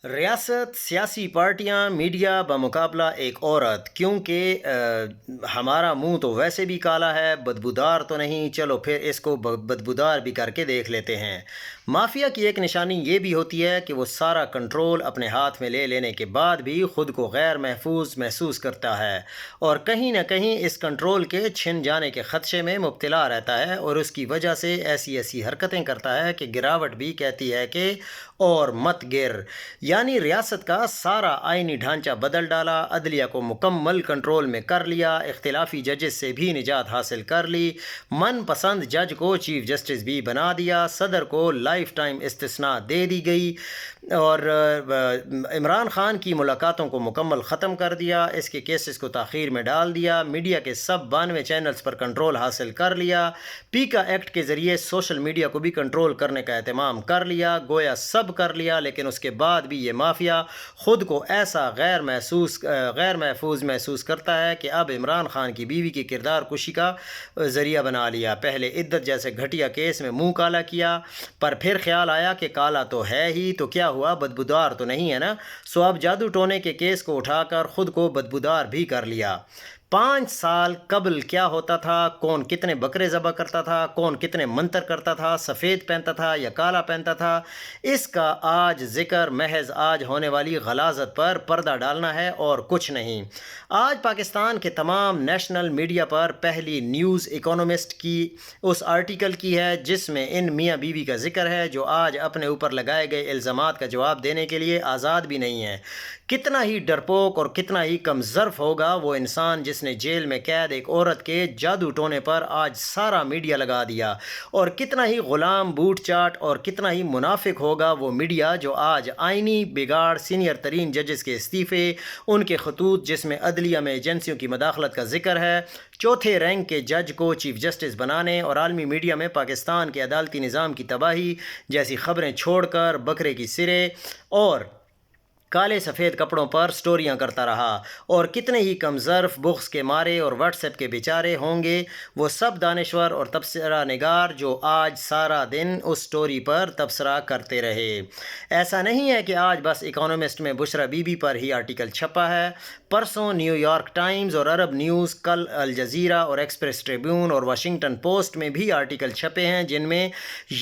ریاست، سیاسی پارٹیاں، میڈیا بمقابلہ ایک عورت، کیونکہ ہمارا منہ تو ویسے بھی کالا ہے، بدبودار تو نہیں، چلو پھر اس کو بدبودار بھی کر کے دیکھ لیتے ہیں۔ مافیا کی ایک نشانی یہ بھی ہوتی ہے کہ وہ سارا کنٹرول اپنے ہاتھ میں لے لینے کے بعد بھی خود کو غیر محفوظ محسوس کرتا ہے اور کہیں نہ کہیں اس کنٹرول کے چھن جانے کے خدشے میں مبتلا رہتا ہے، اور اس کی وجہ سے ایسی ایسی حرکتیں کرتا ہے کہ گراوٹ بھی کہتی ہے کہ اور مت گر۔ یعنی ریاست کا سارا آئینی ڈھانچہ بدل ڈالا، عدلیہ کو مکمل کنٹرول میں کر لیا، اختلافی ججز سے بھی نجات حاصل کر لی، من پسند جج کو چیف جسٹس بھی بنا دیا، صدر کو لائف ٹائم استثناء دے دی گئی، اور عمران خان کی ملاقاتوں کو مکمل ختم کر دیا، اس کے کیسز کو تاخیر میں ڈال دیا، میڈیا کے سب 92 چینلز پر کنٹرول حاصل کر لیا، پیکا ایکٹ کے ذریعے سوشل میڈیا کو بھی کنٹرول کرنے کا اہتمام کر لیا، گویا سب کر لیا، لیکن اس کے بعد بھی یہ مافیا خود کو ایسا غیر محفوظ محسوس کرتا ہے کہ اب عمران خان کی بیوی کی کردار کشی کا ذریعہ بنا لیا۔ پہلے عدت جیسے گھٹیا کیس میں منہ کالا کیا، پر پھر خیال آیا کہ کالا تو ہے ہی، تو کیا ہوا، بدبودار تو نہیں ہے نا، سو اب جادو ٹونے کے کیس کو اٹھا کر خود کو بدبودار بھی کر لیا۔ 5 سال قبل کیا ہوتا تھا، کون کتنے بکرے ذبح کرتا تھا، کون کتنے منتر کرتا تھا، سفید پہنتا تھا یا کالا پہنتا تھا، اس کا آج ذکر محض آج ہونے والی غلاظت پر پردہ ڈالنا ہے اور کچھ نہیں۔ آج پاکستان کے تمام نیشنل میڈیا پر پہلی نیوز اکانومسٹ کی اس آرٹیکل کی ہے جس میں ان میاں بیوی کا ذکر ہے جو آج اپنے اوپر لگائے گئے الزامات کا جواب دینے کے لیے آزاد بھی نہیں ہیں۔ کتنا ہی ڈرپوک اور کتنا ہی کم ظرف ہوگا وہ انسان جس نے جیل میں قید ایک عورت کے جادو ٹونے پر آج سارا میڈیا لگا دیا، اور کتنا ہی غلام بوٹ چاٹ اور کتنا ہی منافق ہوگا وہ میڈیا جو آج آئینی بگاڑ، سینئر ترین ججز کے استعفے، ان کے خطوط جس میں عدلیہ میں ایجنسیوں کی مداخلت کا ذکر ہے، چوتھے رینک کے جج کو چیف جسٹس بنانے، اور عالمی میڈیا میں پاکستان کے عدالتی نظام کی تباہی جیسی خبریں چھوڑ کر بکرے کی سرے اور کالے سفید کپڑوں پر سٹوریاں کرتا رہا، اور کتنے ہی کم ظرف بغض کے مارے اور واٹس ایپ کے بیچارے ہوں گے وہ سب دانشور اور تبصرہ نگار جو آج سارا دن اس سٹوری پر تبصرہ کرتے رہے۔ ایسا نہیں ہے کہ آج بس اکانومسٹ میں بشرا بی بی پر ہی آرٹیکل چھپا ہے، پرسوں نیو یارک ٹائمز اور عرب نیوز، کل الجزیرہ اور ایکسپریس ٹریبیون اور واشنگٹن پوسٹ میں بھی آرٹیکل چھپے ہیں جن میں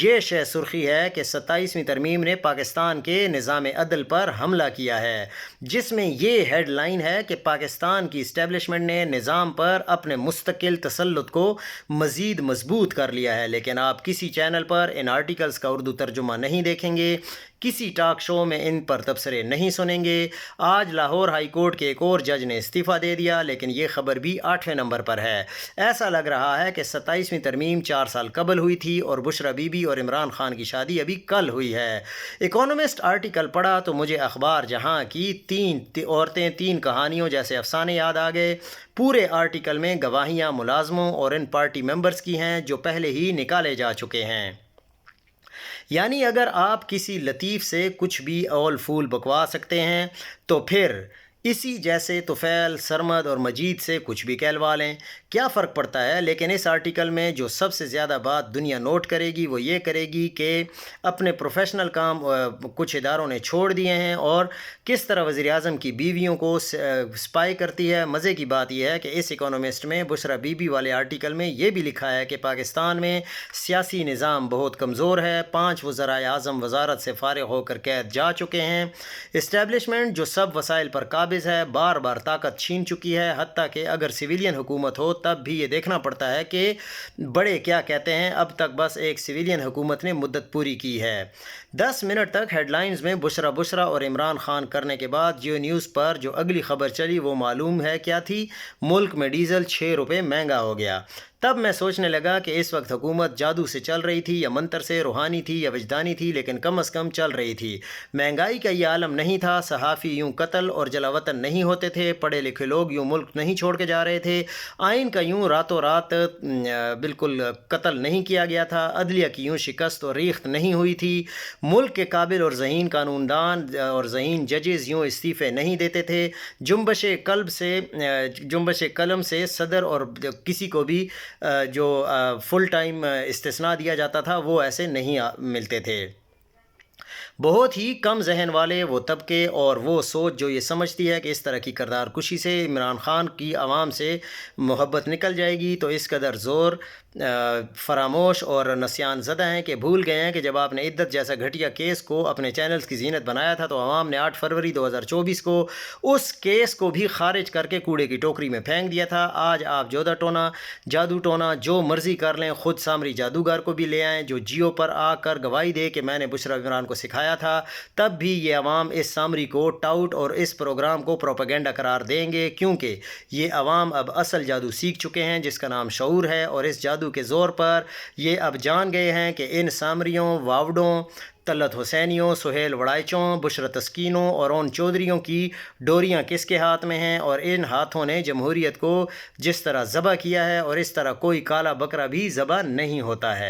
یہ شہ سرخی ہے کہ 27ویں ترمیم نے پاکستان کے نظام عدل پر حملہ کیا ہے، جس میں یہ ہیڈ لائن ہے کہ پاکستان کی اسٹیبلشمنٹ نے نظام پر اپنے مستقل تسلط کو مزید مضبوط کر لیا ہے۔ لیکن آپ کسی چینل پر ان آرٹیکلز کا اردو ترجمہ نہیں دیکھیں گے، کسی ٹاک شو میں ان پر تبصرے نہیں سنیں گے۔ آج لاہور ہائی کورٹ کے ایک اور جج نے استعفیٰ دے دیا، لیکن یہ خبر بھی 8ویں نمبر پر ہے۔ ایسا لگ رہا ہے کہ 27ویں ترمیم 4 سال قبل ہوئی تھی اور بشرا بی بی اور عمران خان کی شادی ابھی کل ہوئی ہے۔ اکانومسٹ آرٹیکل پڑھا تو مجھے اخبار جہاں کی 3 عورتیں 3 کہانیوں جیسے افسانے یاد آ گئے۔ پورے آرٹیکل میں گواہیاں ملازموں اور ان پارٹی ممبرز کی ہیں جو پہلے ہی نکالے جا چکے ہیں۔ یعنی اگر آپ کسی لطیف سے کچھ بھی اول فول بکوا سکتے ہیں تو پھر اسی جیسے طفیل، سرمد اور مجید سے کچھ بھی کہلوا لیں، کیا فرق پڑتا ہے؟ لیکن اس آرٹیکل میں جو سب سے زیادہ بات دنیا نوٹ کرے گی وہ یہ کرے گی کہ اپنے پروفیشنل کام کچھ اداروں نے چھوڑ دیے ہیں اور کس طرح وزیر اعظم کی بیویوں کو سپائی کرتی ہے۔ مزے کی بات یہ ہے کہ اس اکانومسٹ میں بشرا بی بی والے آرٹیکل میں یہ بھی لکھا ہے کہ پاکستان میں سیاسی نظام بہت کمزور ہے، 5 وزرائے اعظم وزارت سے فارغ ہو کر قید جا چکے ہیں، اسٹیبلشمنٹ جو سب وسائل پر قابض ہے بار بار طاقت چھین چکی ہے، حتیٰ کہ اگر سویلین حکومت ہو تب بھی یہ دیکھنا پڑتا ہے کہ بڑے کیا کہتے ہیں، اب تک بس ایک سویلین حکومت نے مدت پوری کی ہے۔ 10 منٹ تک ہیڈ لائنز میں بشرا اور عمران خان کرنے کے بعد جیو نیوز پر جو اگلی خبر چلی وہ معلوم ہے کیا تھی؟ ملک میں ڈیزل 6 روپے مہنگا ہو گیا۔ تب میں سوچنے لگا کہ اس وقت حکومت جادو سے چل رہی تھی یا منتر سے، روحانی تھی یا وجدانی تھی، لیکن کم از کم چل رہی تھی۔ مہنگائی کا یہ عالم نہیں تھا، صحافی یوں قتل اور جلا وطن نہیں ہوتے تھے، پڑھے لکھے لوگ یوں ملک نہیں چھوڑ کے جا رہے تھے، آئین کا یوں راتوں رات بالکل قتل نہیں کیا گیا تھا، عدلیہ کی یوں شکست اور ریخت نہیں ہوئی تھی، ملک کے قابل اور ذہین قانون دان اور ذہین ججز یوں استعفے نہیں دیتے تھے، جنبش قلم سے صدر اور کسی کو بھی جو فل ٹائم استثناء دیا جاتا تھا وہ ایسے نہیں ملتے تھے۔ بہت ہی کم ذہن والے وہ طبقے اور وہ سوچ جو یہ سمجھتی ہے کہ اس طرح کی کردار کشی سے عمران خان کی عوام سے محبت نکل جائے گی، تو اس قدر زور فراموش اور نسیان زدہ ہیں کہ بھول گئے ہیں کہ جب آپ نے عدت جیسا گھٹیا کیس کو اپنے چینلز کی زینت بنایا تھا تو عوام نے 8 فروری 2024 کو اس کیس کو بھی خارج کر کے کوڑے کی ٹوکری میں پھینک دیا تھا۔ آج آپ جودہ ٹونا، جادو ٹونا جو مرضی کر لیں، خود سامری جادوگر کو بھی لے آئیں جو جیو پر آ کر گواہی دے کہ میں نے بشرا عمران کو سکھایا تھا، تب بھی یہ عوام اس سامری کو ٹاؤٹ اور اس پروگرام کو پروپیگنڈا قرار دیں گے، کیونکہ یہ عوام اب اصل جادو سیکھ چکے ہیں جس کا نام شعور ہے، اور اس جادو کے زور پر یہ اب جان گئے ہیں کہ ان سامریوں، واوڈوں، طلعت حسینیوں، سہیل وڑائچوں، بشرا تسکینوں اور ان چودھریوں کی ڈوریاں کس کے ہاتھ میں ہیں، اور ان ہاتھوں نے جمہوریت کو جس طرح ذبح کیا ہے، اور اس طرح کوئی کالا بکرا بھی ذبح نہیں ہوتا ہے۔